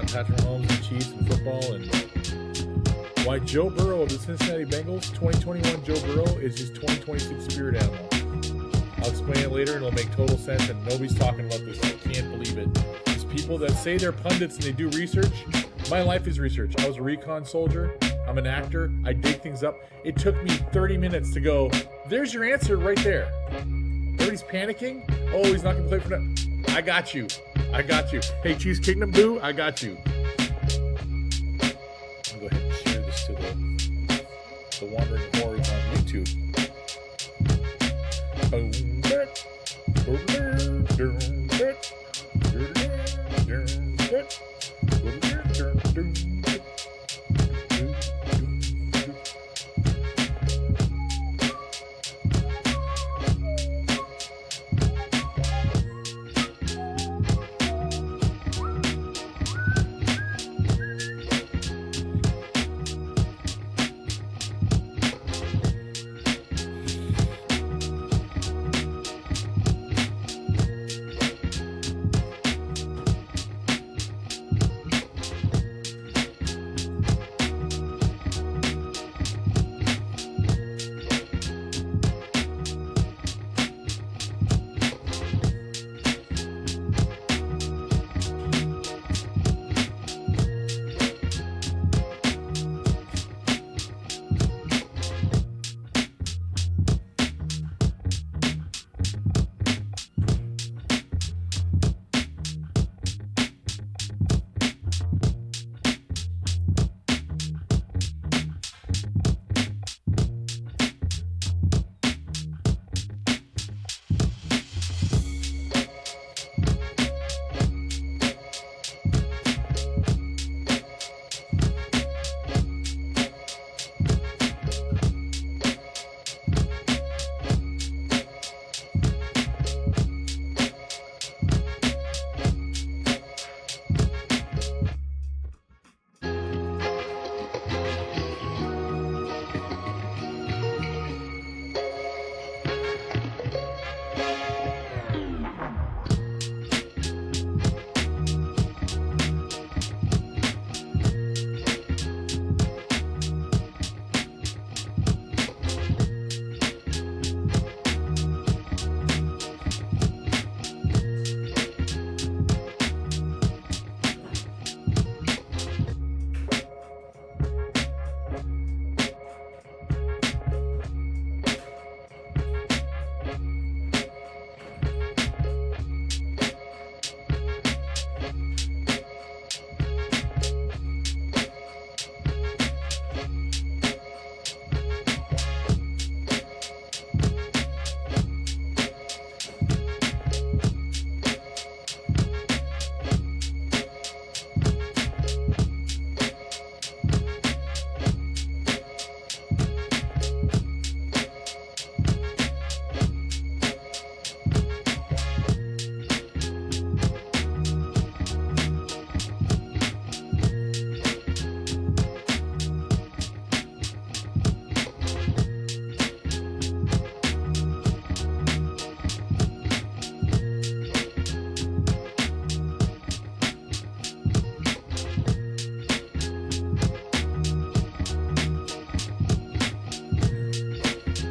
about Patrick Mahomes and the Chiefs and football, and why Joe Burrow of the Cincinnati Bengals, 2021 Joe Burrow, is his 2026 spirit animal. I'll explain it later, and it'll make total sense, and nobody's talking about this. I can't believe it. These people that say they're pundits and they do research, my life is research. I was a recon soldier. I'm an actor. I dig things up. It took me 30 minutes to go, there's your answer right there. Everybody's panicking. Oh, he's not going to play for that. I got you. Hey, Chiefs Kingdom Boo, I got you. I'm going to go ahead and share this to the Wandering Horrors on YouTube.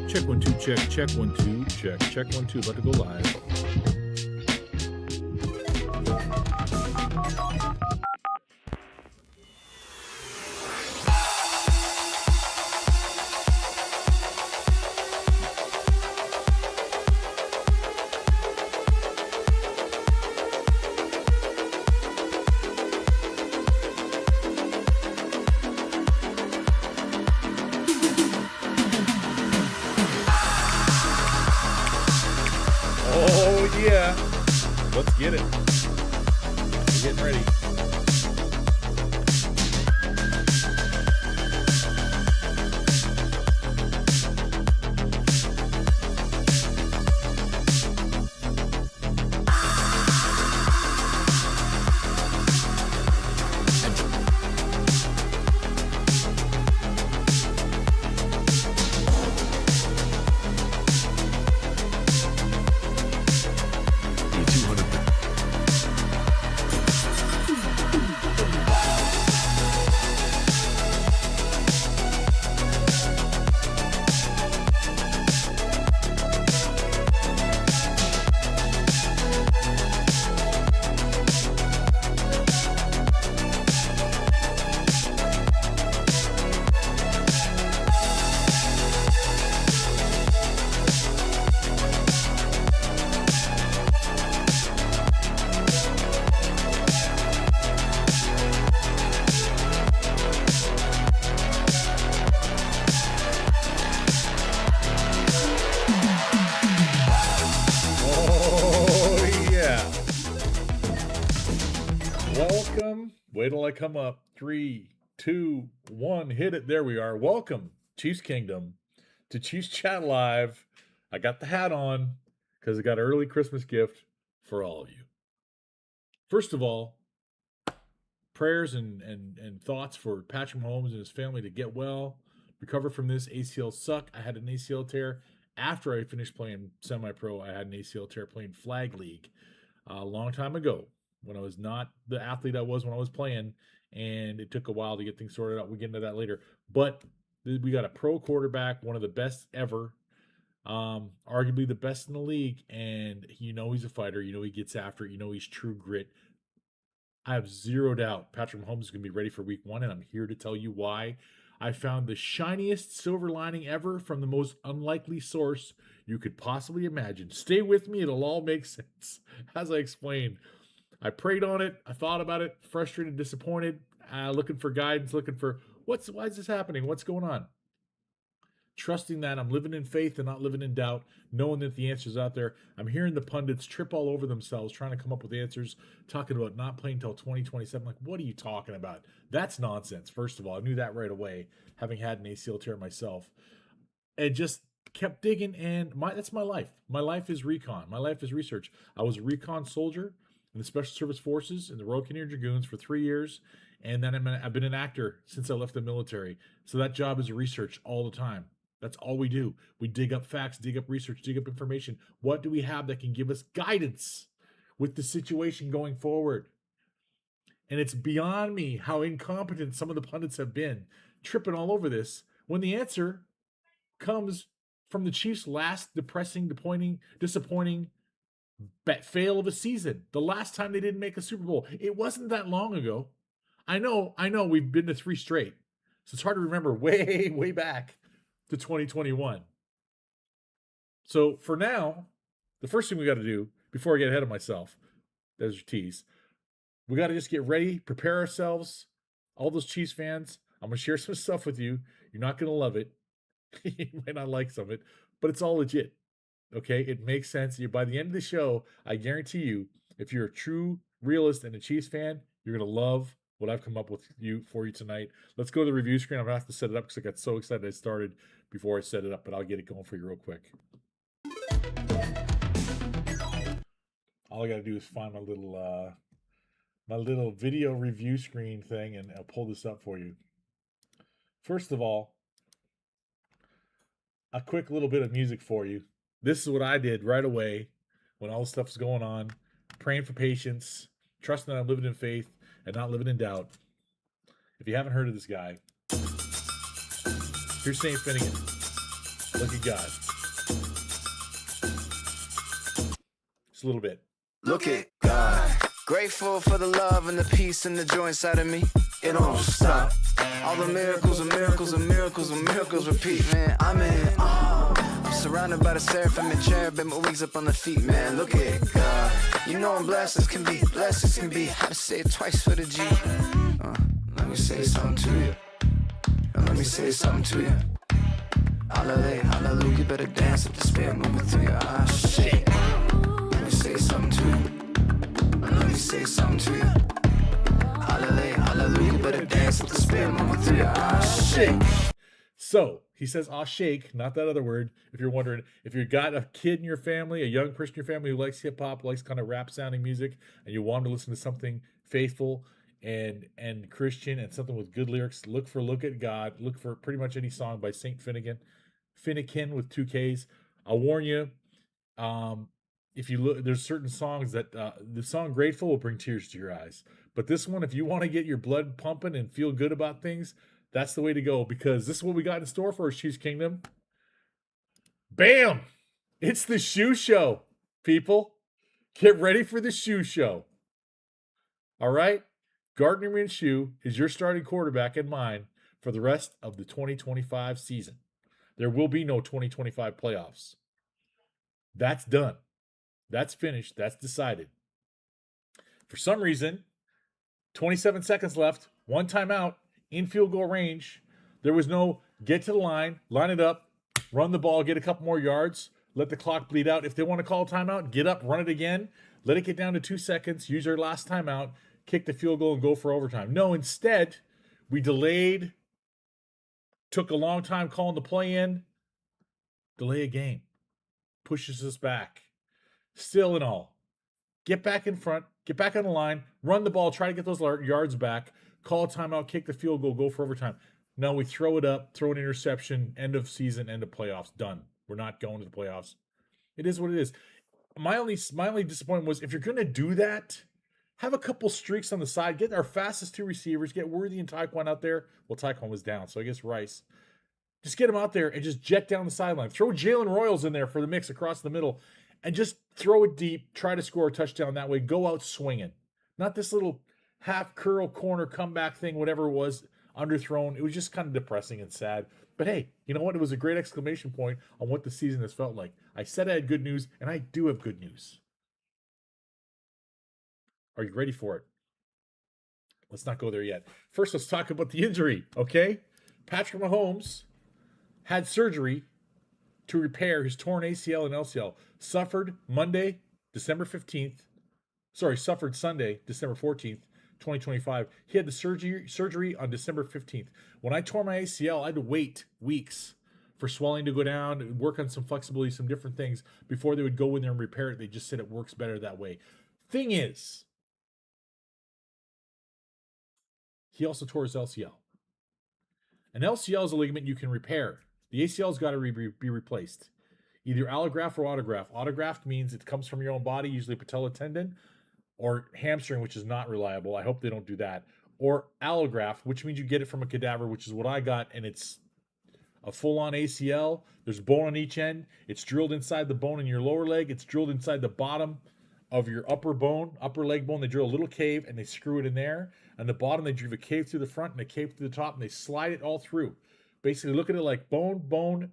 Check 1 2 check. Check 1 2 check. Check 1 2. About to go live. Yeah, let's get it. We're getting ready. till I come up. 3, 2, 1, hit it. There we are. Welcome, Chiefs Kingdom, to Chiefs Chat Live. I got the hat on because I got an early Christmas gift for all of you. First of all, prayers and thoughts for Patrick Mahomes and his family to get well, recover from this ACL suck. I had an ACL tear after I finished playing semi-pro. I had an ACL tear playing flag league a long time ago when I was not the athlete I was when I was playing, and it took a while to get things sorted out. We'll get into that later. But we got a pro quarterback, one of the best ever, arguably the best in the league, and he's a fighter. He gets after it. He's true grit. I have zero doubt Patrick Mahomes is going to be ready for week 1, and I'm here to tell you why. I found the shiniest silver lining ever from the most unlikely source you could possibly imagine. Stay with me. It'll all make sense. As I explained, I prayed on it. I thought about it, frustrated, disappointed, looking for guidance, looking for why is this happening? What's going on? Trusting that I'm living in faith and not living in doubt, knowing that the answer's out there. I'm hearing the pundits trip all over themselves trying to come up with answers, talking about not playing until 2027. Like, what are you talking about? That's nonsense, first of all. I knew that right away, having had an ACL tear myself. And just kept digging, and that's my life. My life is recon. My life is research. I was a recon soldier in the Special Service Forces in the Royal Canadian Dragoons for 3 years, and then I've been an actor since I left the military. So that job is research all the time. That's all we do. We dig up facts, dig up research, dig up information. What do we have that can give us guidance with the situation going forward? And it's beyond me how incompetent some of the pundits have been, tripping all over this, when the answer comes from the Chiefs' last depressing, disappointing fail of a season. The last time they didn't make a Super Bowl. It wasn't that long ago. I know we've been to 3 straight. So it's hard to remember way, way back to 2021. So for now, the first thing we got to do before I get ahead of myself, there's your tease. We got to just get ready, prepare ourselves. All those Chiefs fans, I'm going to share some stuff with you. You're not going to love it. You might not like some of it, but it's all legit. Okay? It makes sense. By the end of the show, I guarantee you, if you're a true realist and a Chiefs fan, you're going to love what I've come up with for you tonight. Let's go to the review screen. I'm going to have to set it up because I got so excited I started before I set it up, but I'll get it going for you real quick. All I got to do is find my little video review screen thing, and I'll pull this up for you. First of all, a quick little bit of music for you. This is what I did right away when all this stuff was going on, praying for patience, trusting that I'm living in faith and not living in doubt. If you haven't heard of this guy, here's St. Finnegan. Look at God. Just a little bit. Look at God. Grateful for the love and the peace and the joy inside of me. It don't stop. All the miracles and miracles and miracles and miracles repeat, man. I'm in awe. I'm surrounded by the seraphim and cherubim, my wings up on the feet, man. Look at God. You know I'm blessed as can be. How to say it twice for the G. Let me say something to you. Hallelujah, hallelujah. You better dance if the spirit moving through your eyes. Shit. Let me say something to you. Hallelujah, hallelujah. You better dance if the spirit moving through your eyes. Shit. So he says, "I'll shake," not that other word. If you're wondering, if you've got a kid in your family, a young person in your family who likes hip hop, likes kind of rap sounding music, and you want them to listen to something faithful and Christian and something with good lyrics, look at God. Look for pretty much any song by St. Finnegan with 2 Ks. I'll warn you, if you look, there's certain songs that the song "Grateful" will bring tears to your eyes, but this one, if you want to get your blood pumping and feel good about things, that's the way to go, because this is what we got in store for us, Chiefs Kingdom. Bam! It's the shoe show, people. Get ready for the shoe show. All right? Gardner Minshew is your starting quarterback and mine for the rest of the 2025 season. There will be no 2025 playoffs. That's done. That's finished. That's decided. For some reason, 27 seconds left, 1 timeout, in field goal range. There was no get to the line it up, run the ball, get a couple more yards, let the clock bleed out. If they want to call a timeout, get up, run it again, let it get down to 2 seconds, use your last timeout, kick the field goal and go for overtime. No, instead, we delayed, took a long time calling the play in, delay a game, pushes us back. Still in all, get back in front, get back on the line, run the ball, try to get those yards back, call a timeout, kick the field goal, go for overtime. No, we throw it up, throw an interception, end of season, end of playoffs, done. We're not going to the playoffs. It is what it is. My only disappointment was, if you're going to do that, have a couple streaks on the side. Get our fastest two receivers. Get Worthy and Tyquan out there. Well, Tyquan was down, so I guess Rice. Just get them out there and just jet down the sideline. Throw Jalen Royals in there for the mix across the middle, and just throw it deep. Try to score a touchdown that way. Go out swinging. Not this little half curl corner comeback thing, whatever it was, underthrown. It was just kind of depressing and sad. But hey, you know what? It was a great exclamation point on what the season has felt like. I said I had good news, and I do have good news. Are you ready for it? Let's not go there yet. First, let's talk about the injury, okay? Patrick Mahomes had surgery to repair his torn ACL and LCL. Suffered Sunday, December 14th, 2025. He had the surgery on December 15th. When I tore my ACL, I had to wait weeks for swelling to go down and work on some flexibility, some different things before they would go in there and repair it. They just said it works better that way. Thing is, he also tore his LCL. An LCL is a ligament you can repair. The ACL's got to be replaced. Either allograft or autograft. Autograft means it comes from your own body, usually patella tendon, or hamstring, which is not reliable. I hope they don't do that. Or allograft, which means you get it from a cadaver, which is what I got, and it's a full-on ACL. There's bone on each end. It's drilled inside the bone in your lower leg. It's drilled inside the bottom of your upper leg bone. They drill a little cave, and they screw it in there. And the bottom, they drive a cave through the front and a cave through the top, and they slide it all through. Basically, look at it like bone,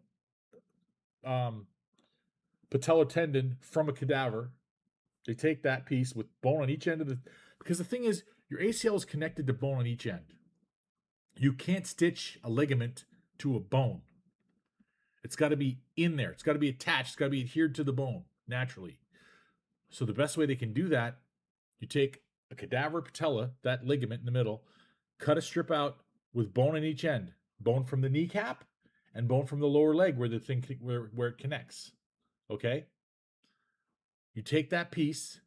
patella tendon from a cadaver. They take that piece with bone on each end of because the thing is, your ACL is connected to bone on each end. You can't stitch a ligament to a bone. It's got to be in there. It's got to be attached. It's got to be adhered to the bone naturally. So the best way they can do that, you take a cadaver patella, that ligament in the middle, cut a strip out with bone in each end. Bone from the kneecap and bone from the lower leg where the thing where it connects. Okay? You take that piece,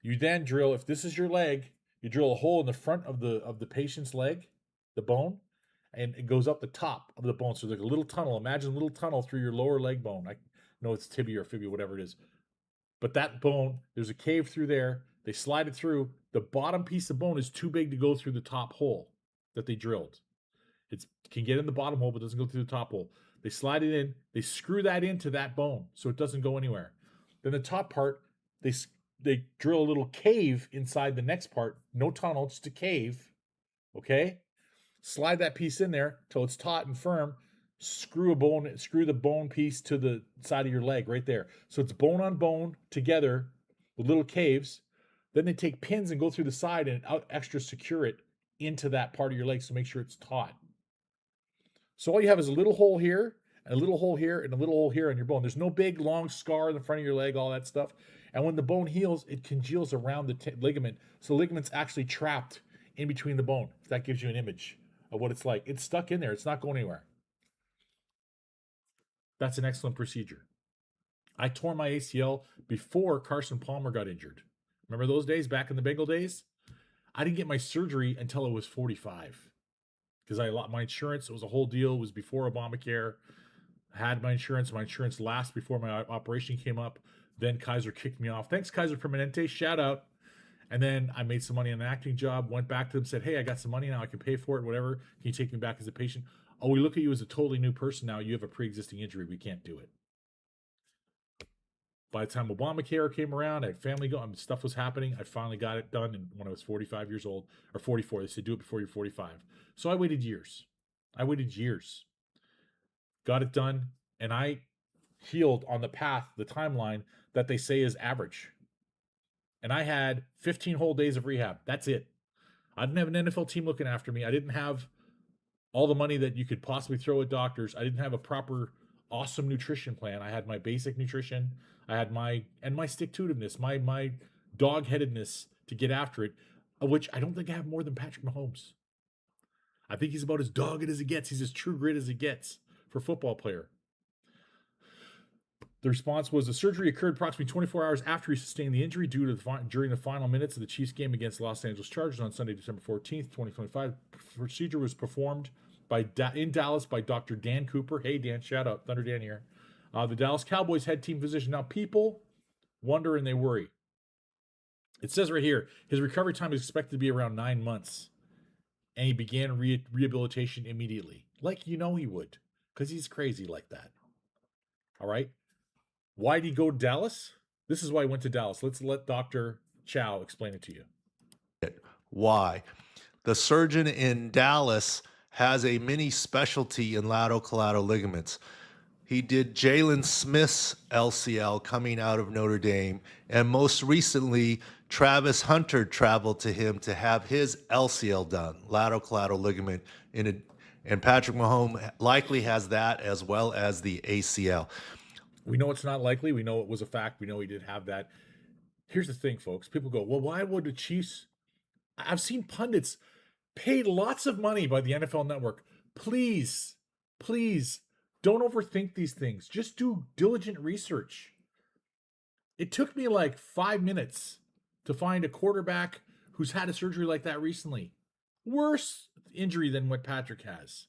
you then drill, if this is your leg, you drill a hole in the front of the patient's leg, the bone, and it goes up the top of the bone. So there's a little tunnel. Imagine a little tunnel through your lower leg bone. I know it's tibia or fibula, whatever it is. But that bone, there's a cave through there. They slide it through. The bottom piece of bone is too big to go through the top hole that they drilled. It can get in the bottom hole, but doesn't go through the top hole. They slide it in. They screw that into that bone so it doesn't go anywhere. Then the top part, they drill a little cave inside the next part. No tunnel, just a cave. Okay? Slide that piece in there till it's taut and firm. Screw the bone piece to the side of your leg right there. So it's bone on bone together with little caves. Then they take pins and go through the side and extra secure it into that part of your leg so make sure it's taut. So all you have is a little hole here, and a little hole here, and a little hole here on your bone. There's no big, long scar in the front of your leg, all that stuff. And when the bone heals, it congeals around the ligament. So the ligament's actually trapped in between the bone. If that gives you an image of what it's like. It's stuck in there. It's not going anywhere. That's an excellent procedure. I tore my ACL before Carson Palmer got injured. Remember those days, back in the Bengal days? I didn't get my surgery until I was 45. Because my insurance, it was a whole deal. It was before Obamacare. I had my insurance. My insurance last before my operation came up. Then Kaiser kicked me off. Thanks, Kaiser Permanente. Shout out. And then I made some money on an acting job. Went back to them, said, hey, I got some money now. I can pay for it, whatever. Can you take me back as a patient? Oh, we look at you as a totally new person now. You have a pre-existing injury. We can't do it. By the time Obamacare came around, I had family going, stuff was happening. I finally got it done when I was 45 years old, or 44. They said, do it before you're 45. So I waited years. Got it done, and I healed on the path, the timeline that they say is average. And I had 15 whole days of rehab. That's it. I didn't have an NFL team looking after me. I didn't have all the money that you could possibly throw at doctors. I didn't have a proper, awesome nutrition plan. I had my basic nutrition. I had my stick-to-itiveness, my dog-headedness to get after it. of which I don't think I have more than Patrick Mahomes. I think he's about as dogged as it gets. He's as true grit as it gets for a football player. The response was the surgery occurred approximately 24 hours after he sustained the injury during the final minutes of the Chiefs game against the Los Angeles Chargers on Sunday, December 14th, 2025. The procedure was performed in Dallas by Dr. Dan Cooper. Hey, Dan, shout out. Thunder Dan here. The Dallas Cowboys head team physician. Now, people wonder and they worry. It says right here, his recovery time is expected to be around 9 months. And he began rehabilitation immediately. Like you know he would. Because he's crazy like that. All right? Why did he go to Dallas? This is why he went to Dallas. Let's let Dr. Chow explain it to you. Why? The surgeon in Dallas has a mini specialty in lateral collateral ligaments. He did Jalen Smith's LCL coming out of Notre Dame, and most recently, Travis Hunter traveled to him to have his LCL done, lateral collateral ligament, and Patrick Mahomes likely has that as well as the ACL. We know it's not likely. We know it was a fact. We know he did have that. Here's the thing, folks. People go, well, why would the Chiefs? I've seen pundits paid lots of money by the NFL Network. Please, please don't overthink these things. Just do diligent research. It took me like 5 minutes to find a quarterback who's had a surgery like that recently. Worse injury than what Patrick has.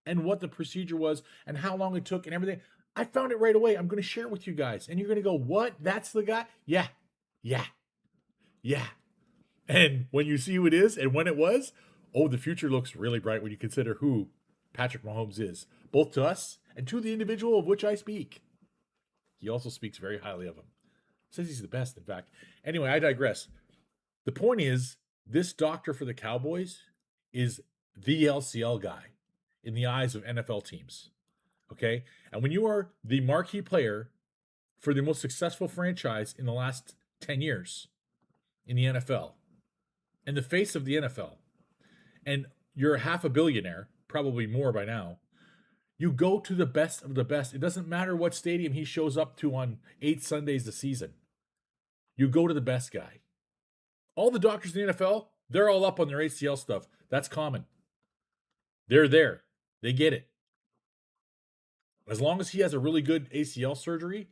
And what the procedure was and how long it took and everything. I found it right away. I'm going to share it with you guys. And you're going to go, what? That's the guy? Yeah. And when you see who it is and when it was, oh, the future looks really bright when you consider who Patrick Mahomes is, both to us and to the individual of which I speak. He also speaks very highly of him. Says he's the best, in fact. Anyway, I digress. The point is, this doctor for the Cowboys is the LCL guy in the eyes of NFL teams. Okay? And when you are the marquee player for the most successful franchise in the last 10 years in the NFL, and the face of the NFL, and you're half a billionaire, probably more by now, you go to the best of the best. It doesn't matter what stadium he shows up to on 8 Sundays a season. You go to the best guy. All the doctors in the NFL, they're all up on their ACL stuff. That's common. They're there. They get it. As long as he has a really good ACL surgery,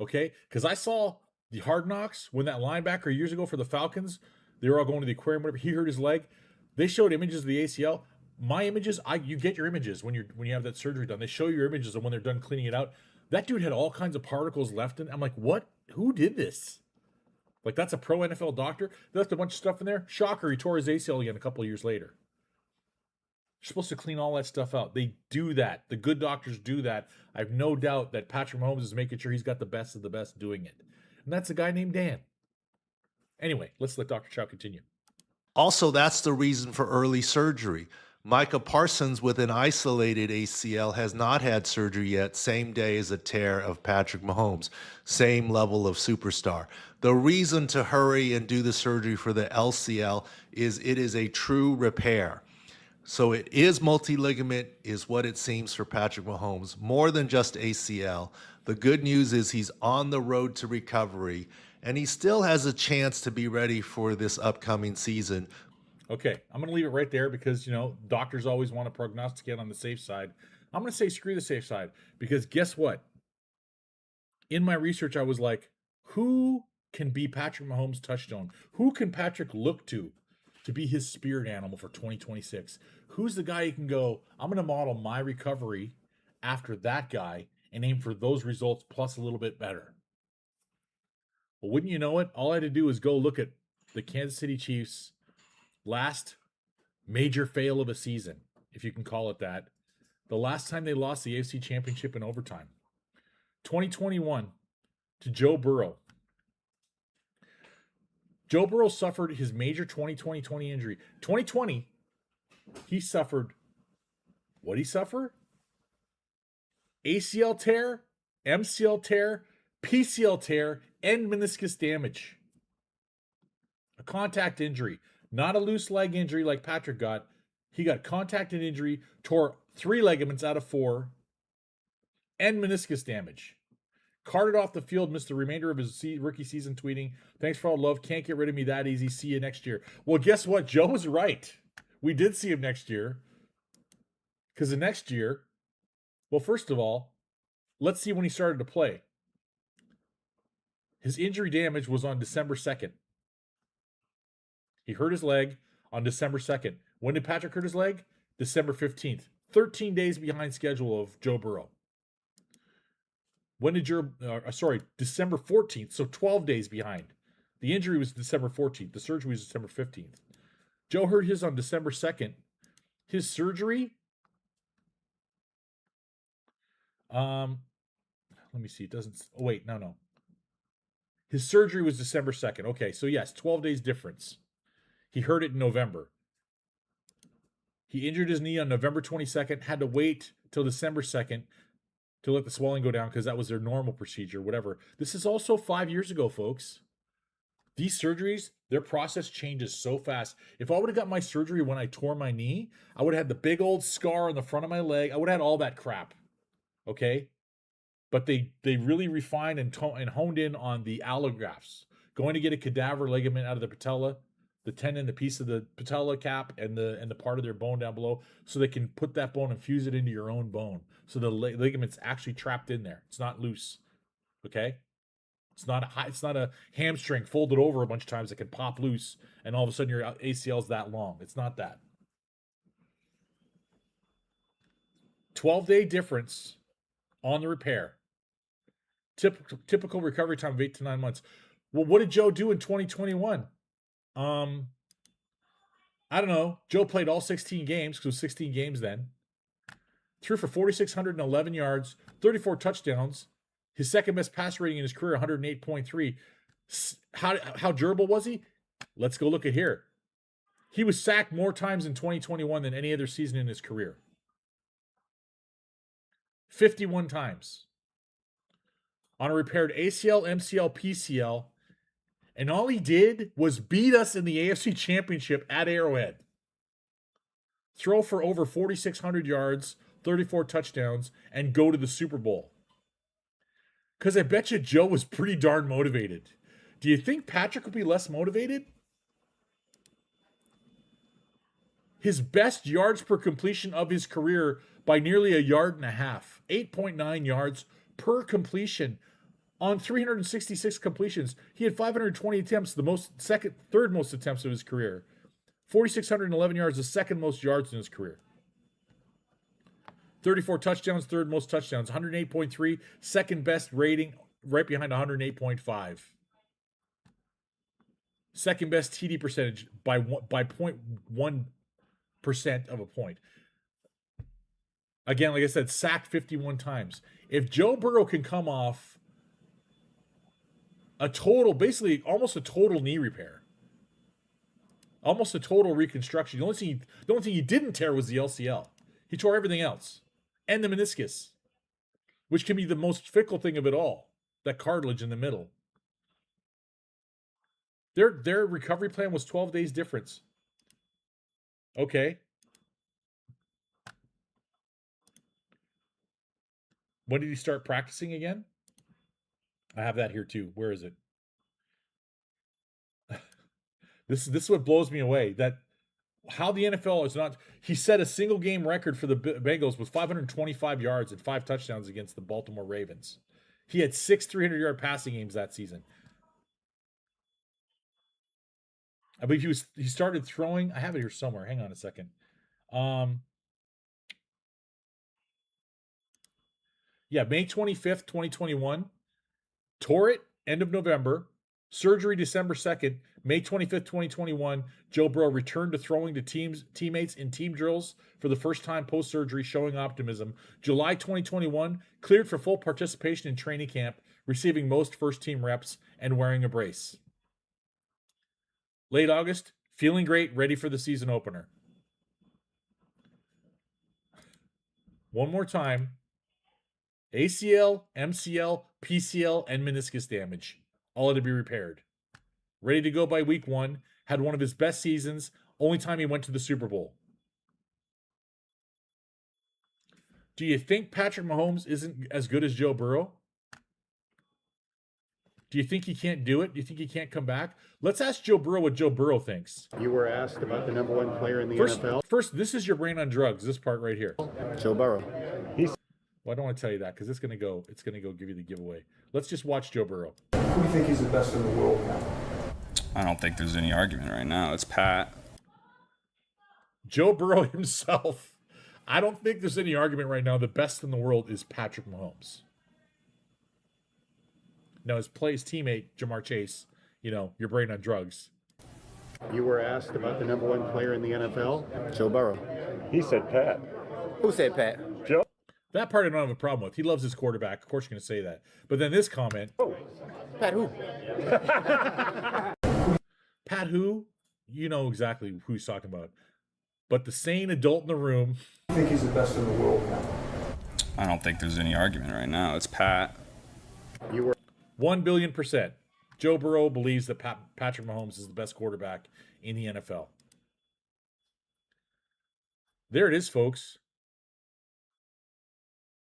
okay? Because I saw the Hard Knocks when that linebacker years ago for the Falcons, they were all going to the aquarium, whatever. He hurt his leg. They showed images of the ACL. My images, you get your images when you have that surgery done. They show your images of when they're done cleaning it out. That dude had all kinds of particles left in. I'm like, what? Who did this? Like, that's a pro NFL doctor. They left a bunch of stuff in there. Shocker, he tore his ACL again a couple of years later. You're supposed to clean all that stuff out. They do that. The good doctors do that. I have no doubt that Patrick Mahomes is making sure he's got the best of the best doing it. And that's a guy named Dan. Anyway, let's let Dr. Chow continue. Also, that's the reason for early surgery. Micah Parsons with an isolated ACL has not had surgery yet, same day as a tear of Patrick Mahomes, same level of superstar. The reason to hurry and do the surgery for the LCL is it is a true repair. So it is multi-ligament is what it seems for Patrick Mahomes, more than just ACL. The good news is he's on the road to recovery, and he still has a chance to be ready for this upcoming season. Okay, I'm going to leave it right there because, doctors always want to prognosticate on the safe side. I'm going to say screw the safe side because guess what? In my research, I was like, who can be Patrick Mahomes' touchstone? Who can Patrick look to be his spirit animal for 2026? Who's the guy he can go, I'm going to model my recovery after that guy and aim for those results plus a little bit better? Well, wouldn't you know it? All I had to do was go look at the Kansas City Chiefs' last major fail of a season, if you can call it that. The last time they lost the AFC Championship in overtime. 2021 to Joe Burrow. Joe Burrow suffered his major 2020 injury. 2020, he suffered, what did he suffer? ACL tear, MCL tear, PCL tear, and meniscus damage. A contact injury. Not a loose leg injury like Patrick got. He got contacted injury, tore 3 ligaments out of 4, and meniscus damage. Carted off the field, missed the remainder of his rookie season, tweeting, "Thanks for all the love. Can't get rid of me that easy. See you next year." Well, guess what? Joe was right. We did see him next year. Because the next year, well, first of all, let's see when he started to play. His injury damage was on December 2nd. He hurt his leg on December 2nd. When did Patrick hurt his leg? December 15th. 13 days behind schedule of Joe Burrow. When did December 14th, so 12 days behind. The injury was December 14th. The surgery was December 15th. Joe hurt his on December 2nd. His surgery, let me see. It doesn't, oh wait, no. His surgery was December 2nd. Okay, so yes, 12 days difference. He hurt it in November. He injured his knee on November 22nd, had to wait till December 2nd to let the swelling go down because that was their normal procedure, whatever. This is also 5 years ago, folks. These surgeries, their process changes so fast. If I would have got my surgery when I tore my knee, I would have had the big old scar on the front of my leg. I would have had all that crap, okay? But they really refined and honed in on the allografts. Going to get a cadaver ligament out of the patella, the tendon, the piece of the patella cap, and the part of their bone down below, so they can put that bone and fuse it into your own bone. So the ligament's actually trapped in there. It's not loose. Okay? It's not a hamstring folded over a bunch of times that can pop loose and all of a sudden your ACL's that long. It's not that. 12-day difference on the repair. Typical recovery time of 8 to 9 months. Well, what did Joe do in 2021? I don't know. Joe played all 16 games because it was 16 games then. Threw for 4,611 yards, 34 touchdowns. His second best pass rating in his career, 108.3. How durable was he? Let's go look at here. He was sacked more times in 2021 than any other season in his career. 51 times. On a repaired ACL, MCL, PCL. And all he did was beat us in the AFC Championship at Arrowhead. Throw for over 4,600 yards, 34 touchdowns, and go to the Super Bowl. Because I bet you Joe was pretty darn motivated. Do you think Patrick would be less motivated? His best yards per completion of his career by nearly 1.5 yards. 8.9 yards per completion on 366 completions. He had 520 attempts, third most attempts of his career. 4,611 yards, the second most yards in his career. 34 touchdowns, third most touchdowns. 108.3, second best rating, right behind 108.5. Second best TD percentage by 0.1% of a point. Again, like I said, sacked 51 times. If Joe Burrow can come off basically almost a total knee repair, almost a total reconstruction. The only thing he didn't tear was the LCL. He tore everything else. And the meniscus, which can be the most fickle thing of it all, that cartilage in the middle. Their recovery plan was 12 days difference. Okay. When did he start practicing again? I have that here too. Where is it? This is what blows me away. That how the NFL is not. He set a single game record for the Bengals with 525 yards and 5 touchdowns against the Baltimore Ravens. He had 6 300-yard passing games that season. I believe he started throwing. I have it here somewhere. Hang on a second. May 25th, 2021. Tore it end of November. Surgery December 2nd. May 25th, 2021. Joe Burrow returned to throwing to teammates in team drills for the first time post-surgery, showing optimism. July 2021. Cleared for full participation in training camp, receiving most first-team reps and wearing a brace. Late August. Feeling great, ready for the season opener. One more time. ACL, MCL, PCL, and meniscus damage. All had to be repaired. Ready to go by week 1. Had one of his best seasons. Only time he went to the Super Bowl. Do you think Patrick Mahomes isn't as good as Joe Burrow? Do you think he can't do it? Do you think he can't come back? Let's ask Joe Burrow what Joe Burrow thinks. You were asked about the number one player in the NFL. First, this is your brain on drugs. This part right here. Joe Burrow. Well, I don't want to tell you that because it's gonna go give you the giveaway. Let's just watch Joe Burrow. Who do you think he's the best in the world now? I don't think there's any argument right now. It's Pat. Joe Burrow himself. I don't think there's any argument right now. The best in the world is Patrick Mahomes. Now his teammate Jamar Chase. Your brain on drugs. You were asked about the number one player in the NFL. Joe Burrow. He said Pat. Who said Pat? Joe. That part I don't have a problem with. He loves his quarterback. Of course you're going to say that. But then this comment. Oh. Pat who? Pat who? You know exactly who he's talking about. But the sane adult in the room. I think he's the best in the world now. I don't think there's any argument right now. It's Pat. You were 1,000,000,000%. Joe Burrow believes that Patrick Mahomes is the best quarterback in the NFL. There it is, folks.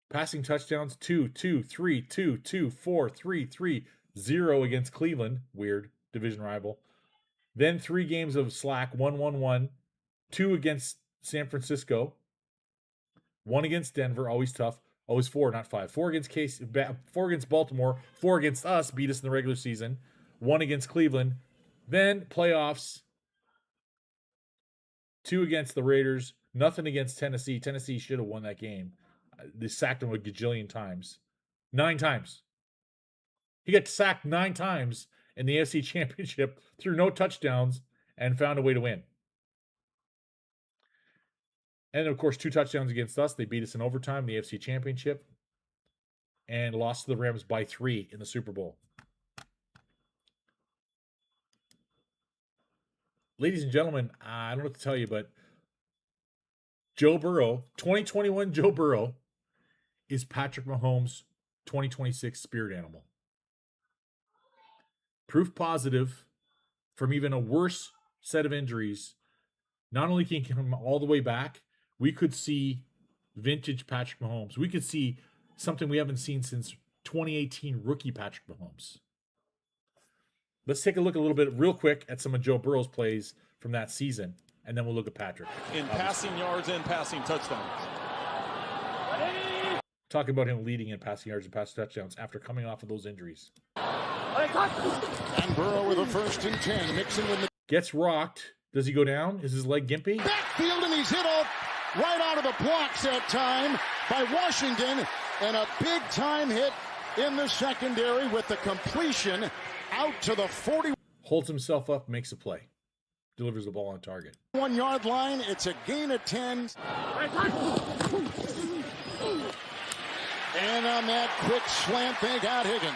Passing touchdowns, 2, 2, 3, 2, 2, 4, 3, 3, 0 against Cleveland. Weird, division rival. Then 3 games of slack, 1, 1, 1. 2 against San Francisco. 1 against Denver, always tough. Always 4, not 5. 4 against Baltimore. 4 against us, beat us in the regular season. 1 against Cleveland. Then playoffs. 2 against the Raiders. Nothing against Tennessee. Tennessee should have won that game. They sacked him a gajillion times. 9 times. He got sacked 9 times in the AFC Championship, threw no touchdowns, and found a way to win. And, of course, 2 touchdowns against us. They beat us in overtime in the AFC Championship and lost to the Rams by 3 in the Super Bowl. Ladies and gentlemen, I don't know what to tell you, but Joe Burrow, 2021 Joe Burrow, is Patrick Mahomes' 2026 spirit animal. Proof positive from even a worse set of injuries. Not only can he come all the way back, we could see vintage Patrick Mahomes. We could see something we haven't seen since 2018 rookie Patrick Mahomes. Let's take a look a little bit real quick at some of Joe Burrow's plays from that season, and then we'll look at Patrick. In passing yards and passing touchdowns. Talking about him leading in passing yards and passing touchdowns after coming off of those injuries. And Burrow with a 1st and 10. Mixon with the Gets rocked. Does he go down? Is his leg gimpy? backfield, and he's hit off right out of the blocks that time by Washington. And a big-time hit in the secondary with the completion out to the 41 Holds himself up, makes a play. Delivers the ball on target. yard line. It's a gain of 10. And on that quick slant, they got Higgins.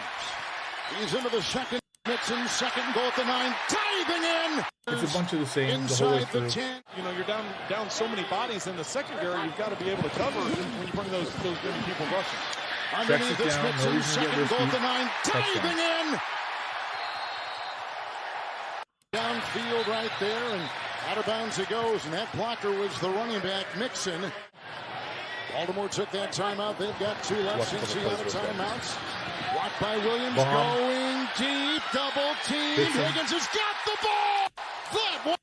He's into the second. Mixon, second goal at the 9. Diving in. It's a bunch of the same. Inside the the 10. You're down so many bodies in the secondary. You've got to be able to cover when you bring those many people rushing. Underneath this down, Mixon, no reason to get second goal at the 9. Touchdown. Diving in. Downfield right there, and out of bounds it goes, and that blocker was the running back, Mixon. Baltimore took that timeout. They've got 2 left since he out of timeouts. Blocked by Williams, going deep, double team. Higgins has got the ball. That one.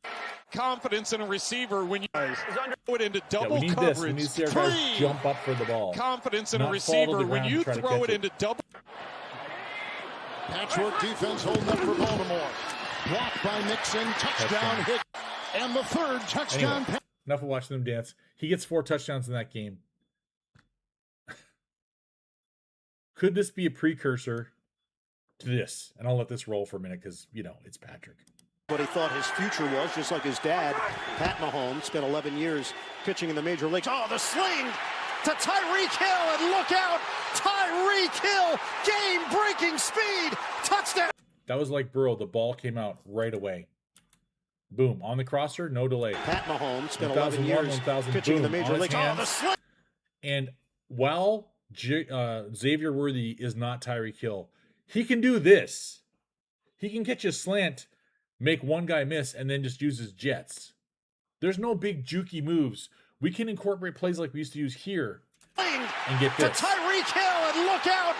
Confidence in a receiver when you throw it into double we need coverage. this. We need to see our guys jump up for the ball. Confidence in a Not fall to the receiver when ground you and try to throw catch it into double. Patchwork defense holding up for Baltimore. Blocked by Mixon, touchdown hit, and the 3rd touchdown. Anyway, enough of watching them dance. He gets 4 touchdowns in that game. Could this be a precursor to this? And I'll let this roll for a minute because, it's Patrick. What he thought his future was, just like his dad, Pat Mahomes, spent 11 years pitching in the major leagues. Oh, the sling to Tyreek Hill, and look out! Tyreek Hill, game-breaking speed, touchdown! That was like Burrow. The ball came out right away. Boom. On the crosser, no delay. Pat Mahomes spent 11 years pitching in the major leagues. Oh, the sling! And while Xavier Worthy is not Tyreek Hill, he can do this. He can catch a slant, make one guy miss, and then just use his jets. There's no big jukey moves. We can incorporate plays like we used to use here and get this. To Tyreek Hill, and look out!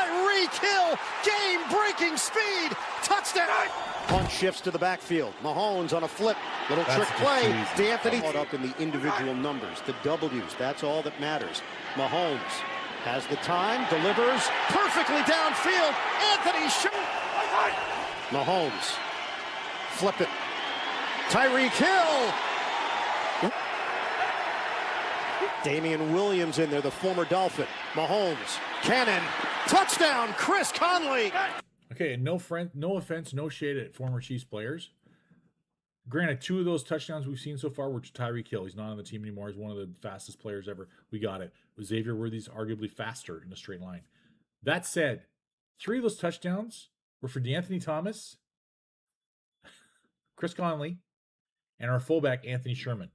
Tyreek Hill, game-breaking speed, touchdown. Punt shifts to the backfield. Mahomes on a flip, little trick play. D'Anthony caught up in the individual numbers, the W's. That's all that matters. Mahomes has the time, delivers perfectly downfield. Anthony Mahomes, flip it. Tyreek Hill. Damian Williams in there, the former Dolphin. Mahomes, cannon, touchdown, Chris Conley. Okay, no offense, no shade at former Chiefs players. Granted, 2 of those touchdowns we've seen so far were to Tyreek Hill. He's not on the team anymore. He's one of the fastest players ever. We got it. Xavier Worthy's arguably faster in a straight line. That said, 3 of those touchdowns were for D'Anthony Thomas, Chris Conley, and our fullback, Anthony Sherman.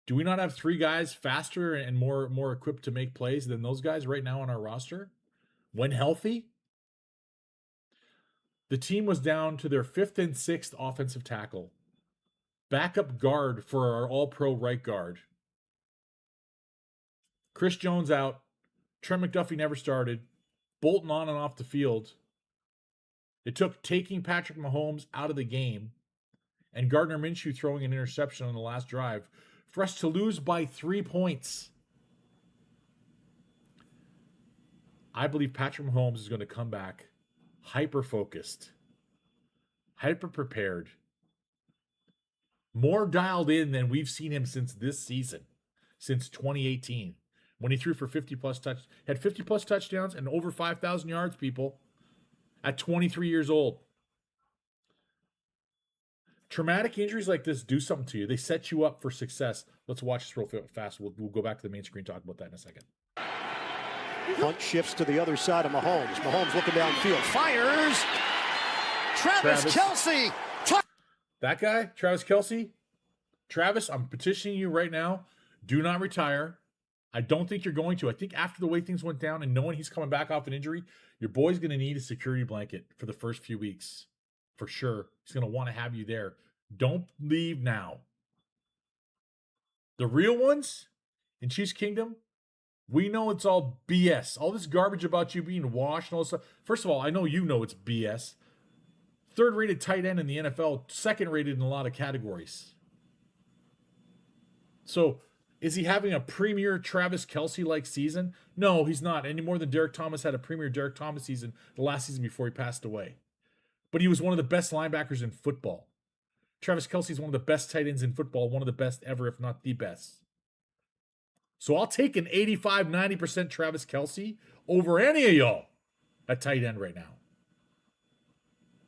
Do we not have 3 guys faster and more equipped to make plays than those guys right now on our roster? When healthy? The team was down to their 5th and 6th offensive tackle. Backup guard for our all-pro right guard. Chris Jones out. Trent McDuffie never started. Bolton on and off the field. It took taking Patrick Mahomes out of the game and Gardner Minshew throwing an interception on the last drive for us to lose by 3 points. I believe Patrick Mahomes is going to come back hyper-focused, hyper-prepared, more dialed in than we've seen him since this season, since 2018, when he threw for 50-plus touchdowns and over 5,000 yards, people, at 23 years old. Traumatic injuries like this do something to you. They set you up for success. Let's watch this real fast. We'll go back to the main screen, talk about that in a second. Punt shifts to the other side of Mahomes. Mahomes looking downfield. Fires. Travis Kelce. That guy, Travis Kelce. Travis, I'm petitioning you right now. Do not retire. I don't think you're going to. I think after the way things went down and knowing he's coming back off an injury, your boy's going to need a security blanket for the first few weeks. For sure. He's going to want to have you there. Don't leave now. The real ones in Chiefs Kingdom, we know it's all BS. All this garbage about you being washed and all this stuff. First of all, I know you know it's BS. 3rd-rated tight end in the NFL, 2nd-rated in a lot of categories. So, is he having a premier Travis Kelce-like season? No, he's not. Any more than Derek Thomas had a premier Derek Thomas season the last season before he passed away. But he was one of the best linebackers in football. Travis Kelce is one of the best tight ends in football, one of the best ever, if not the best. So I'll take an 85-90% Travis Kelce over any of y'all at tight end right now.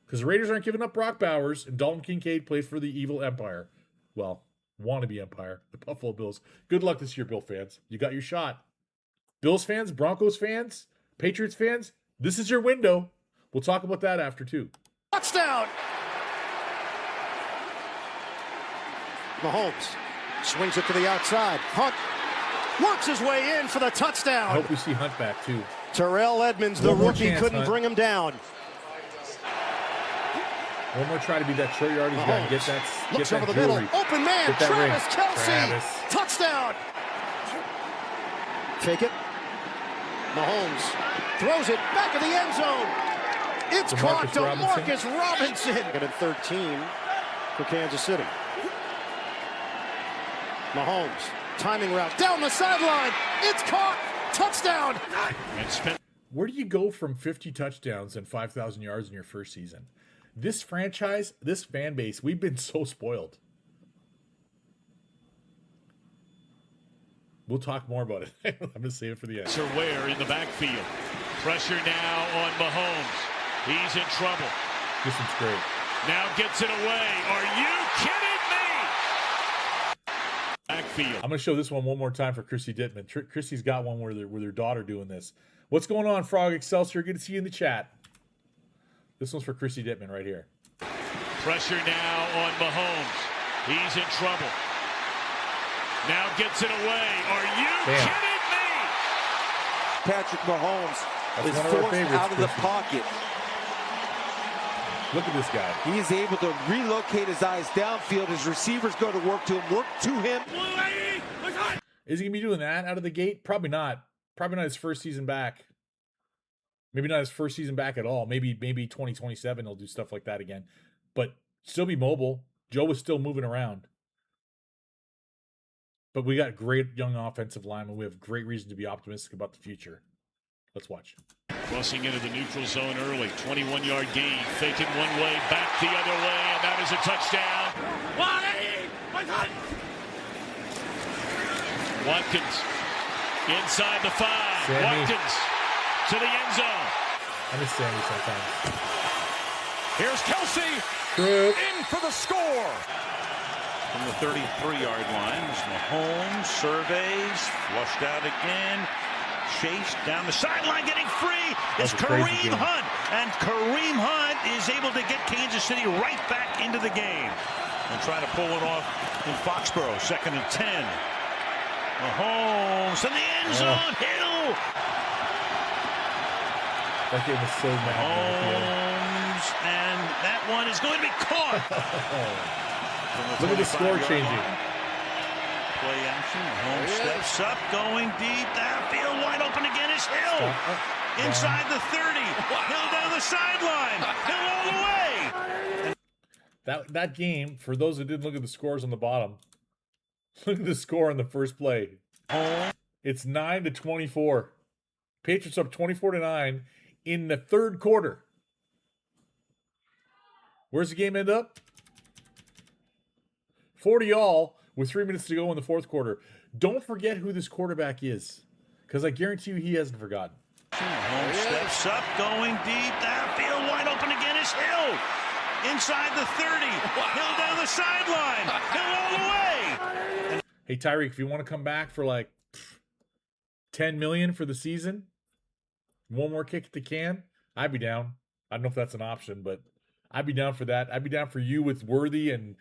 Because the Raiders aren't giving up Brock Bowers, and Dalton Kincaid plays for the evil empire. Well, wannabe empire, the Buffalo Bills. Good luck this year, Bill fans. You got your shot. Bills fans, Broncos fans, Patriots fans, this is your window. We'll talk about that after, too. Touchdown! Mahomes swings it to the outside. Hunt works his way in for the touchdown. I hope we see Hunt back, too. Terrell Edmonds, the rookie, couldn't bring him down. One more try to be that short yardage guy and get that looks over the middle. Open man, Travis Kelce. Touchdown. Take it. Mahomes throws it back of the end zone. It's caught to Marcus Robinson. And in 13 for Kansas City. Mahomes, timing route down the sideline. It's caught. Touchdown. Where do you go from 50 touchdowns and 5,000 yards in your first season? This franchise, this fan base, we've been so spoiled. We'll talk more about it. I'm going to save it for the end. Sir Ware in the backfield. Pressure now on Mahomes. He's in trouble. This one's great. Now gets it away. Are you kidding me? Backfield. I'm going to show this one more time for Chrissy Dittman. Chrissy's got one with her daughter doing this. What's going on, Frog Excelsior? Good to see you in the chat. This one's for Chrissy Dittman right here. Pressure now on Mahomes. He's in trouble. Now gets it away. Are you kidding me? Patrick Mahomes is one of our forced favorites, out of the Chrissy. pocket. Look at this guy. He's able to relocate his eyes downfield. His receivers go to work to him. Is he going to be doing that out of the gate? Probably not. Probably not his first season back. Maybe not his first season back at all. Maybe 2027 he'll do stuff like that again. But still be mobile. Joe was still moving around. But we got great young offensive linemen. We have great reason to be optimistic about the future. Let's watch. Crossing into the neutral zone early. 21-yard gain. Faking one way, back the other way, and that is a touchdown. Watkins inside the 5. Sammy. Watkins to the end zone. I miss Sammy sometimes. Here's Kelsey True. in for the score. From the 33-yard line, Mahomes surveys, flushed out again. Chase down the sideline, getting free. It's Kareem Hunt. And Kareem Hunt is able to get Kansas City right back into the game. And trying to pull it off in Foxborough. 2nd and 10. Mahomes in the end zone. Hill. That game was so mad. Mahomes, and that one is going to be caught. Look at the score changing. Play action. Mahomes steps up, going deep. Downfield, wide open again is Hill. Inside the 30. Hill down the sideline. Hill all the way. That game, for those who didn't look at the scores on the bottom, look at the score on the first play. It's 9-24. Patriots up 24-9 in the third quarter. Where's the game end up? 40-all with 3 minutes to go in the fourth quarter. Don't forget who this quarterback is, because I guarantee you he hasn't forgotten. Mahomes steps up, going deep. Downfield, wide open again is Hill. Inside the 30. Hill down the sideline. Hill all the way. Hey, Tyreek, if you want to come back for like $10 million for the season, one more kick at the can, I'd be down. I don't know if that's an option, but I'd be down for that. I'd be down for you with Worthy and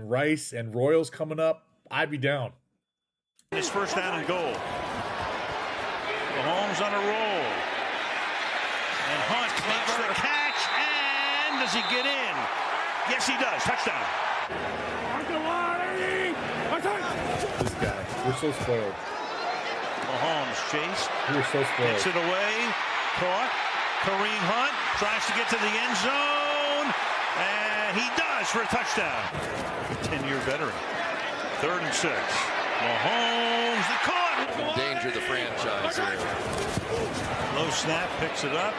Rice and Royals coming up. I'd be down. His first down and goal. Mahomes on a roll. And Hunt makes the catch. And does he get in? Yes, he does. Touchdown. This guy. We're so spoiled. Mahomes chased. We're so spoiled. Takes it away. Caught. Kareem Hunt tries to get to the end zone. And he does for a touchdown. 10-year veteran. 3rd and 6. Mahomes, the caught. Endanger the franchise here. Low snap, picks it up.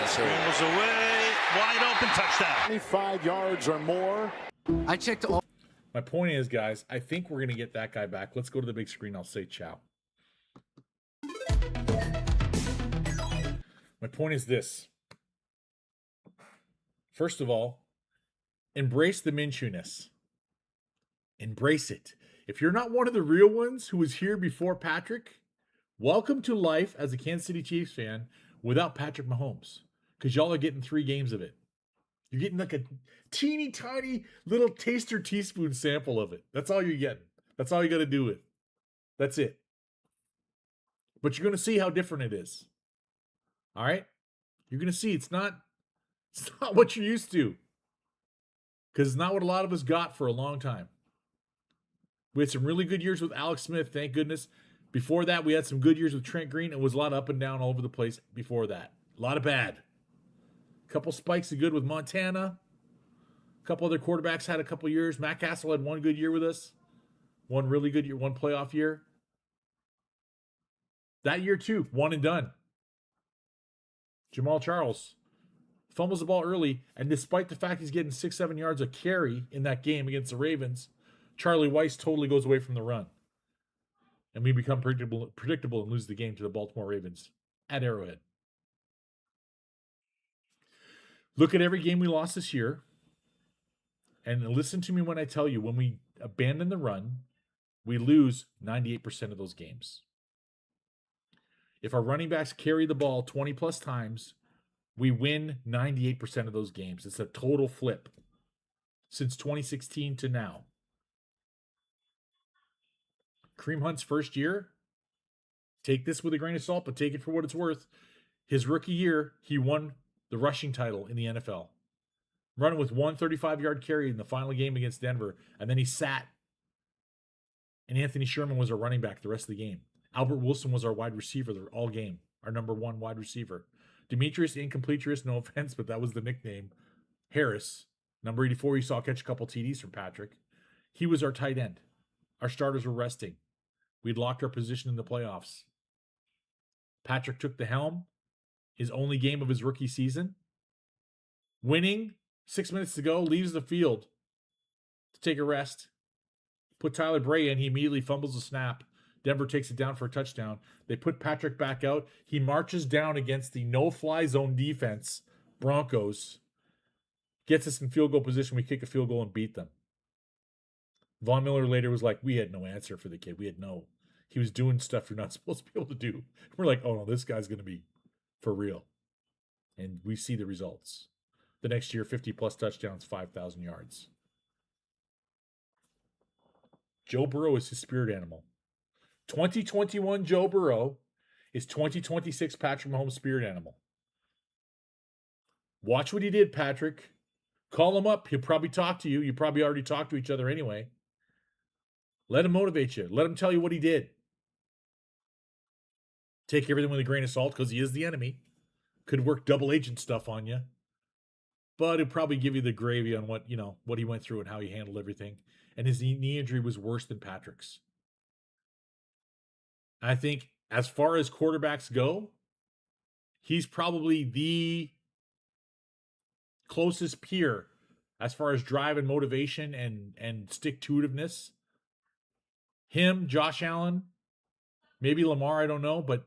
Scrambles away. Wide open touchdown. 25 yards or more. I checked all. My point is, guys, I think we're going to get that guy back. Let's go to the big screen. I'll say ciao. My point is this. First of all, embrace the Minshew-ness. Embrace it. If you're not one of the real ones who was here before Patrick, welcome to life as a Kansas City Chiefs fan without Patrick Mahomes, because y'all are getting 3 games of it. You're getting like a teeny tiny little taster teaspoon sample of it. That's all you're getting. That's all you got to do with. That's it. But you're going to see how different it is. All right? You're going to see it's not what you're used to. Because it's not what a lot of us got for a long time. We had some really good years with Alex Smith, thank goodness. Before that, we had some good years with Trent Green. It was a lot up and down all over the place before that. A lot of bad. A couple spikes of good with Montana. A couple other quarterbacks had a couple years. Matt Castle had one good year with us. One really good year, one playoff year. That year, too, one and done. Jamal Charles fumbles the ball early, and despite the fact he's getting 6-7 yards a carry in that game against the Ravens, Charlie Weiss totally goes away from the run. And we become predictable and lose the game to the Baltimore Ravens at Arrowhead. Look at every game we lost this year, and listen to me when I tell you, when we abandon the run, we lose 98% of those games. If our running backs carry the ball 20 plus times, we win 98% of those games. It's a total flip since 2016 to now. Kareem Hunt's first year, take this with a grain of salt, but take it for what it's worth. His rookie year, he won the rushing title in the NFL. Running with 135-yard carry in the final game against Denver, and then he sat. And Anthony Sherman was our running back the rest of the game. Albert Wilson was our wide receiver all game, our number 1 wide receiver. Demetrius Incompleturus, no offense, but that was the nickname. Harris, number 84, you saw catch a couple TDs from Patrick. He was our tight end. Our starters were resting. We'd locked our position in the playoffs. Patrick took the helm, his only game of his rookie season. Winning, 6 minutes to go, leaves the field to take a rest. Put Tyler Bray in, he immediately fumbles the snap. Denver takes it down for a touchdown. They put Patrick back out. He marches down against the no-fly zone defense, Broncos. Gets us in field goal position. We kick a field goal and beat them. Von Miller later was like, we had no answer for the kid. He was doing stuff you're not supposed to be able to do. We're like, oh no, this guy's going to be for real. And we see the results. The next year, 50-plus touchdowns, 5,000 yards. Joe Burrow is his spirit animal. 2021 Joe Burrow is 2026 Patrick Mahomes' spirit animal. Watch what he did, Patrick. Call him up. He'll probably talk to you. You probably already talked to each other anyway. Let him motivate you. Let him tell you what he did. Take everything with a grain of salt because he is the enemy. Could work double agent stuff on you. But he'll probably give you the gravy on what he went through and how he handled everything. And his knee injury was worse than Patrick's. I think as far as quarterbacks go, he's probably the closest peer as far as drive and motivation and stick-to-itiveness. Him, Josh Allen, maybe Lamar, I don't know, but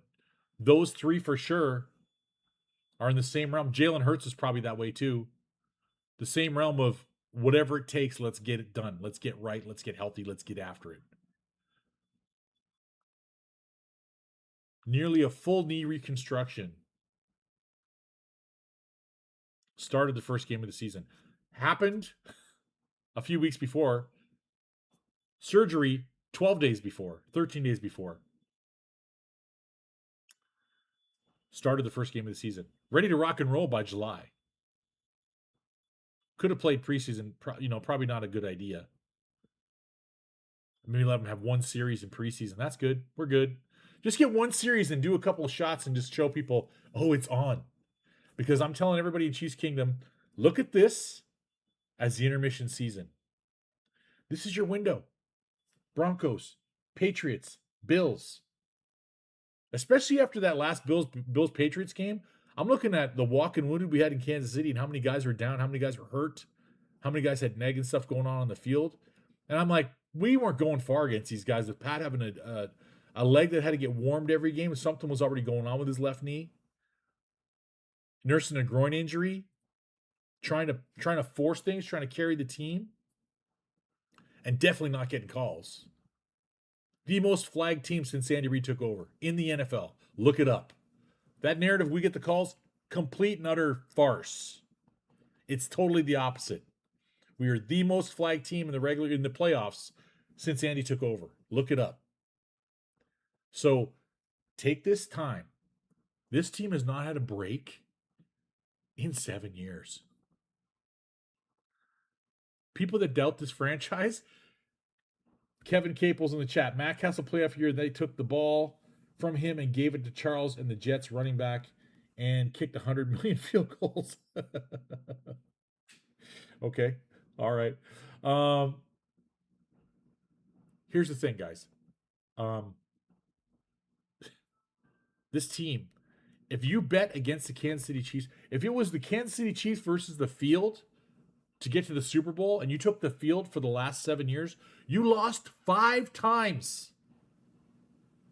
those three for sure are in the same realm. Jalen Hurts is probably that way too. The same realm of whatever it takes, let's get it done. Let's get right. Let's get healthy. Let's get after it. Nearly a full knee reconstruction started the first game of the season. Happened a few weeks before. Surgery 12 days before, 13 days before. Started the first game of the season. Ready to rock and roll by July. Could have played preseason, probably not a good idea. Maybe let them have one series in preseason. That's good. We're good. Just get one series and do a couple of shots and just show people, oh, it's on. Because I'm telling everybody in Chiefs Kingdom, look at this as the intermission season. This is your window. Broncos, Patriots, Bills. Especially after that last Bills-Patriots game, I'm looking at the walk and wounded we had in Kansas City and how many guys were down, how many guys were hurt, how many guys had neg and stuff going on the field. And I'm like, we weren't going far against these guys with Pat having a leg that had to get warmed every game. Something was already going on with his left knee. Nursing a groin injury. Trying to force things, trying to carry the team. And definitely not getting calls. The most flagged team since Andy Reid took over in the NFL. Look it up. That narrative, we get the calls, complete and utter farce. It's totally the opposite. We are the most flagged team in the playoffs since Andy took over. Look it up. So take this time. This team has not had a break in 7 years. People that doubt this franchise, Kevin Capel's in the chat. Matt Castle playoff year, they took the ball from him and gave it to Charles and the Jets running back and kicked 100 million field goals. Okay. All right. Here's the thing, guys. This team, if you bet against the Kansas City Chiefs, if it was the Kansas City Chiefs versus the field to get to the Super Bowl and you took the field for the last 7 years, you lost 5 times.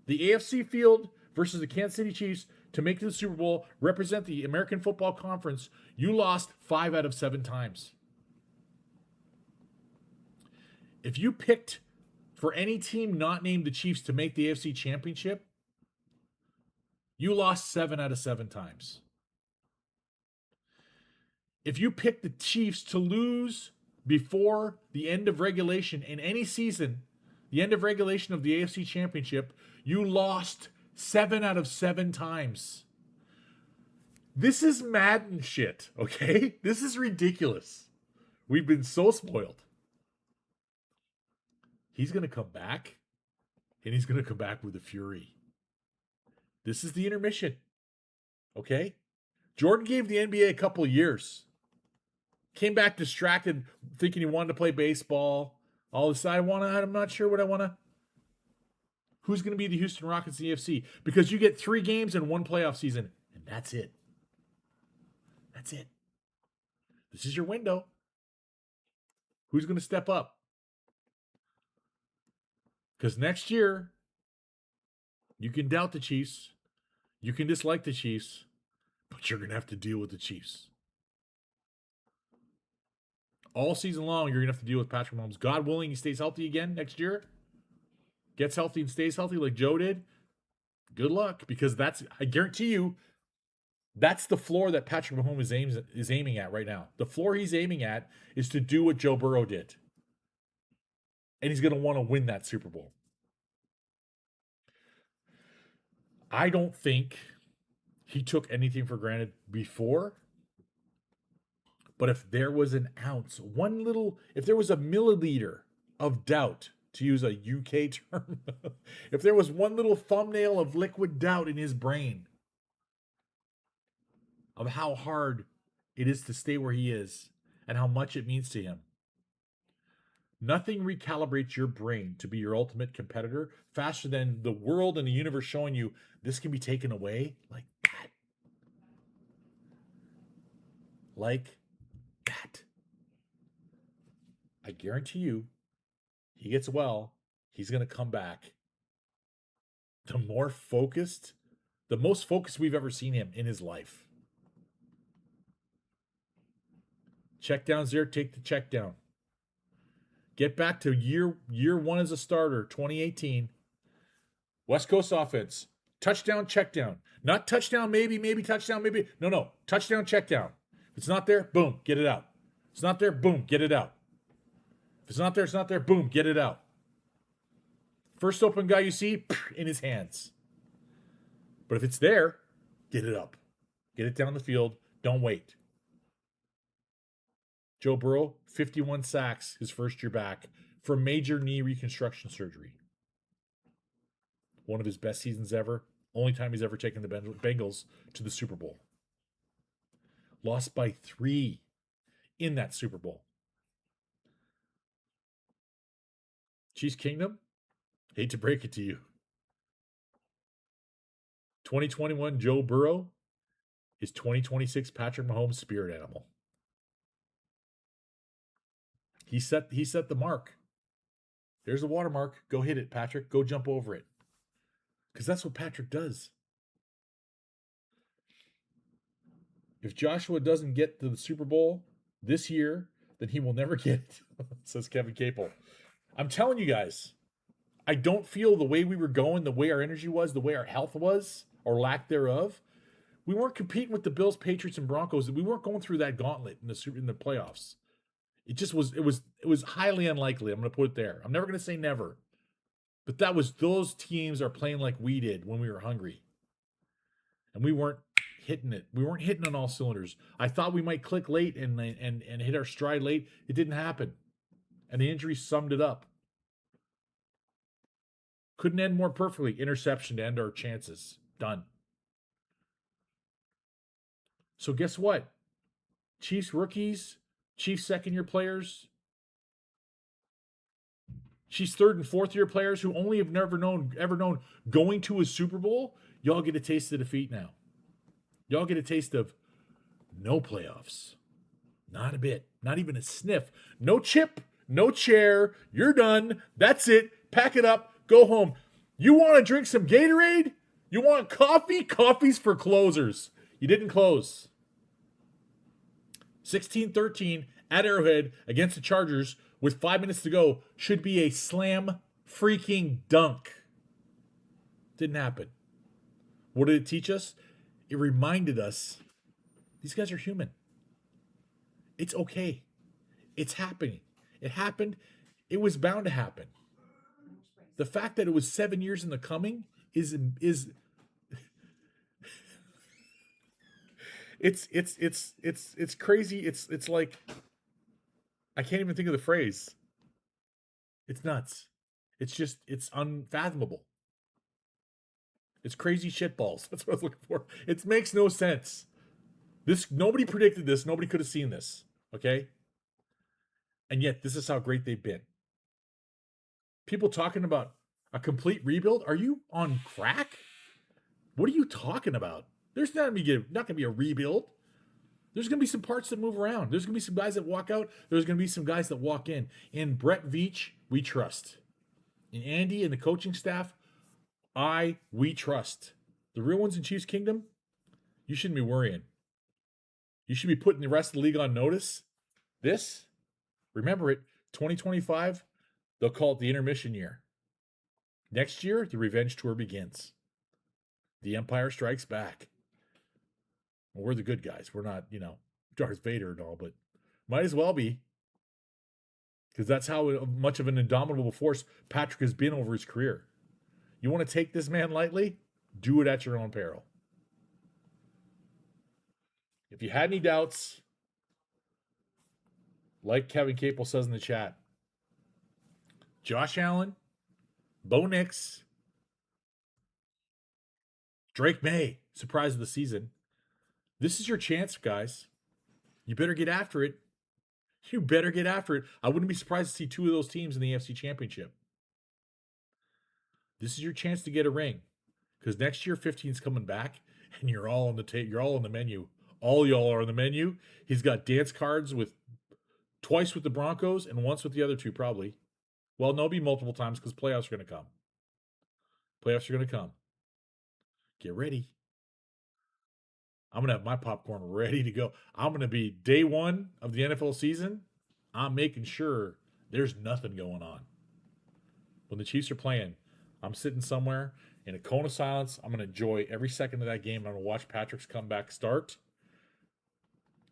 The AFC field versus the Kansas City Chiefs to make it to the Super Bowl, represent the American Football Conference, you lost 5 out of 7 times. If you picked for any team not named the Chiefs to make the AFC Championship, you lost 7 out of 7 times. If you picked the Chiefs to lose before the end of regulation in any season, the end of regulation of the AFC Championship, you lost 7 out of 7 times. This is Madden shit, okay? This is ridiculous. We've been so spoiled. He's going to come back, and he's going to come back with a fury. This is the intermission, okay? Jordan gave the NBA a couple of years. Came back distracted, thinking he wanted to play baseball. All of a sudden, I'm not sure what I want to. Who's going to be the Houston Rockets in the AFC? Because you get 3 games in one playoff season, and that's it. That's it. This is your window. Who's going to step up? Because next year, you can doubt the Chiefs. You can dislike the Chiefs. But you're going to have to deal with the Chiefs. All season long, you're going to have to deal with Patrick Mahomes. God willing, he stays healthy again next year. Gets healthy and stays healthy like Joe did. Good luck. Because I guarantee you, that's the floor that Patrick Mahomes is aiming at right now. The floor he's aiming at is to do what Joe Burrow did. And he's going to want to win that Super Bowl. I don't think he took anything for granted before. But if there was an ounce, if there was a milliliter of doubt, to use a UK term, if there was one little thumbnail of liquid doubt in his brain of how hard it is to stay where he is and how much it means to him, nothing recalibrates your brain to be your ultimate competitor faster than the world and the universe showing you this can be taken away like that. Like that. I guarantee you, he gets well, he's going to come back. The most focused we've ever seen him in his life. Check down's there, take the check down. Get back to year 1 as a starter, 2018. West Coast offense. Touchdown, check down. Not touchdown, maybe touchdown, maybe. No. Touchdown, check down. If it's not there, boom, get it out. If it's not there, boom, get it out. If it's not there, boom, get it out. First open guy you see, in his hands. But if it's there, get it up. Get it down the field. Don't wait. Joe Burrow, 51 sacks his first year back for major knee reconstruction surgery. One of his best seasons ever. Only time he's ever taken the Bengals to the Super Bowl. Lost by 3 in that Super Bowl. Chiefs Kingdom, hate to break it to you. 2021 Joe Burrow is 2026 Patrick Mahomes' spirit animal. He set the mark. There's the watermark. Go hit it, Patrick. Go jump over it. Because that's what Patrick does. If Joshua doesn't get to the Super Bowl this year, then he will never get it, says Kevin Capel. I'm telling you guys, I don't feel the way we were going, the way our energy was, the way our health was, or lack thereof. We weren't competing with the Bills, Patriots, and Broncos. We weren't going through that gauntlet in the playoffs. It just was. It was highly unlikely. I'm going to put it there. I'm never going to say never, but those teams are playing like we did when we were hungry, and we weren't hitting it. We weren't hitting on all cylinders. I thought we might click late and hit our stride late. It didn't happen, and the injury summed it up. Couldn't end more perfectly. Interception to end our chances. Done. So guess what? Chiefs rookies. Chiefs second-year players, Chiefs third and fourth-year players who only have ever known going to a Super Bowl, y'all get a taste of defeat now. Y'all get a taste of no playoffs. Not a bit. Not even a sniff. No chip, no chair. You're done. That's it. Pack it up. Go home. You want to drink some Gatorade? You want coffee? Coffee's for closers. You didn't close. 16-13 at Arrowhead against the Chargers with 5 minutes to go should be a slam freaking dunk. Didn't happen. What did it teach us? It reminded us these guys are human. It's okay. It's happening. It happened. It was bound to happen. The fact that it was 7 years in the coming is It's crazy. It's like I can't even think of the phrase. It's nuts. It's unfathomable. It's crazy shitballs. That's what I was looking for. It makes no sense. Nobody predicted this. Nobody could have seen this. Okay? And yet, this is how great they've been. People talking about a complete rebuild? Are you on crack? What are you talking about? There's not going to be a rebuild. There's going to be some parts that move around. There's going to be some guys that walk out. There's going to be some guys that walk in. In Brett Veach, we trust. In Andy and the coaching staff, we trust. The real ones in Chiefs Kingdom, you shouldn't be worrying. You should be putting the rest of the league on notice. Remember it, 2025, they'll call it the intermission year. Next year, the revenge tour begins. The Empire strikes back. Well, we're the good guys. We're not, Darth Vader and all, but might as well be. Because that's how much of an indomitable force Patrick has been over his career. You want to take this man lightly? Do it at your own peril. If you had any doubts, like Kevin Capel says in the chat, Josh Allen, Bo Nix, Drake May, surprise of the season. This is your chance, guys. You better get after it. I wouldn't be surprised to see two of those teams in the AFC Championship. This is your chance to get a ring. Because next year, 15's coming back, and you're all on the menu. All y'all are on the menu. He's got dance cards twice with the Broncos and once with the other two, probably. Well, no, it'll be multiple times because playoffs are going to come. Get ready. I'm going to have my popcorn ready to go. I'm going to be day one of the NFL season. I'm making sure there's nothing going on. When the Chiefs are playing, I'm sitting somewhere in a cone of silence. I'm going to enjoy every second of that game. I'm going to watch Patrick's comeback start.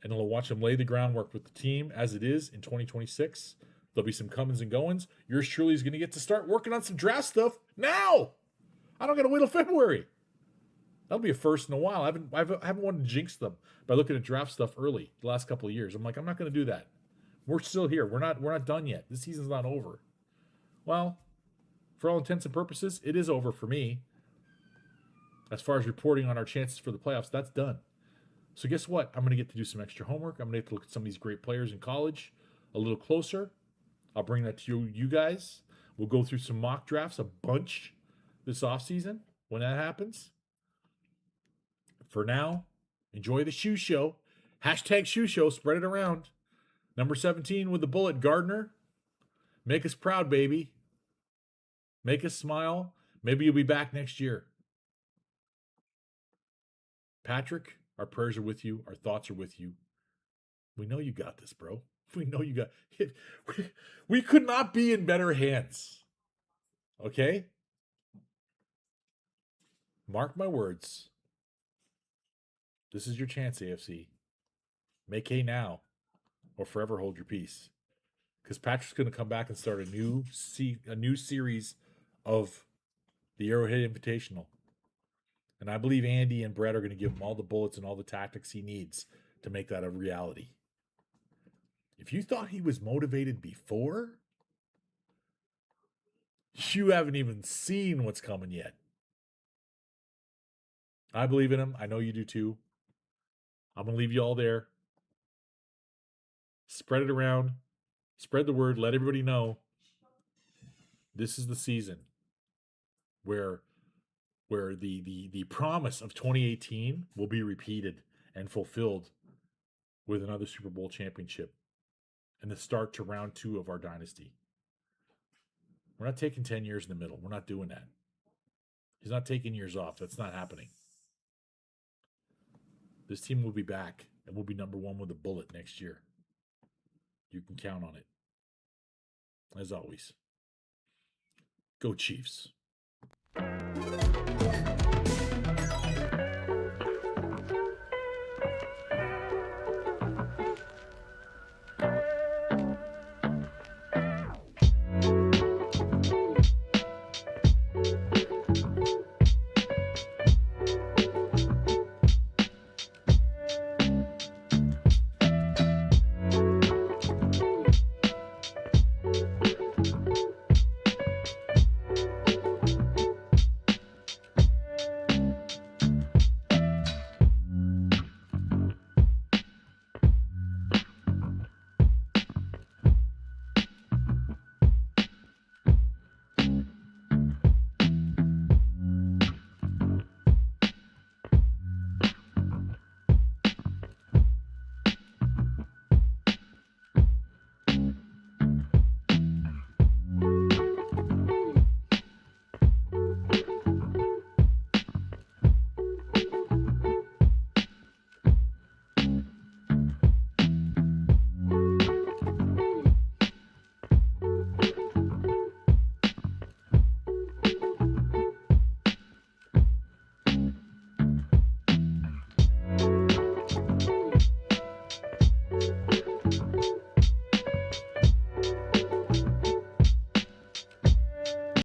And I'll watch him lay the groundwork with the team as it is in 2026. There'll be some comings and goings. Yours truly is going to get to start working on some draft stuff now. I don't got to wait till February. That'll be a first in a while. I haven't wanted to jinx them by looking at draft stuff early the last couple of years. I'm like, I'm not going to do that. We're still here. We're not done yet. This season's not over. Well, for all intents and purposes, it is over for me. As far as reporting on our chances for the playoffs, that's done. So guess what? I'm going to get to do some extra homework. I'm going to get to look at some of these great players in college a little closer. I'll bring that to you guys. We'll go through some mock drafts, a bunch this offseason when that happens. For now, enjoy the shoe show. Hashtag shoe show. Spread it around. Number 17 with the bullet, Gardner. Make us proud, baby. Make us smile. Maybe you'll be back next year. Patrick, our prayers are with you. Our thoughts are with you. We know you got this, bro. We know you got it. We could not be in better hands. Okay? Mark my words. This is your chance, AFC. Make hay now or forever hold your peace. Because Patrick's going to come back and start a new series of the Arrowhead Invitational. And I believe Andy and Brett are going to give him all the bullets and all the tactics he needs to make that a reality. If you thought he was motivated before, you haven't even seen what's coming yet. I believe in him. I know you do too. I'm going to leave you all there. Spread it around. Spread the word. Let everybody know. This is the season where the promise of 2018 will be repeated and fulfilled with another Super Bowl championship and the start to round 2 of our dynasty. We're not taking 10 years in the middle. We're not doing that. He's not taking years off. That's not happening. This team will be back and we'll be number 1 with a bullet next year. You can count on it. As always, go Chiefs.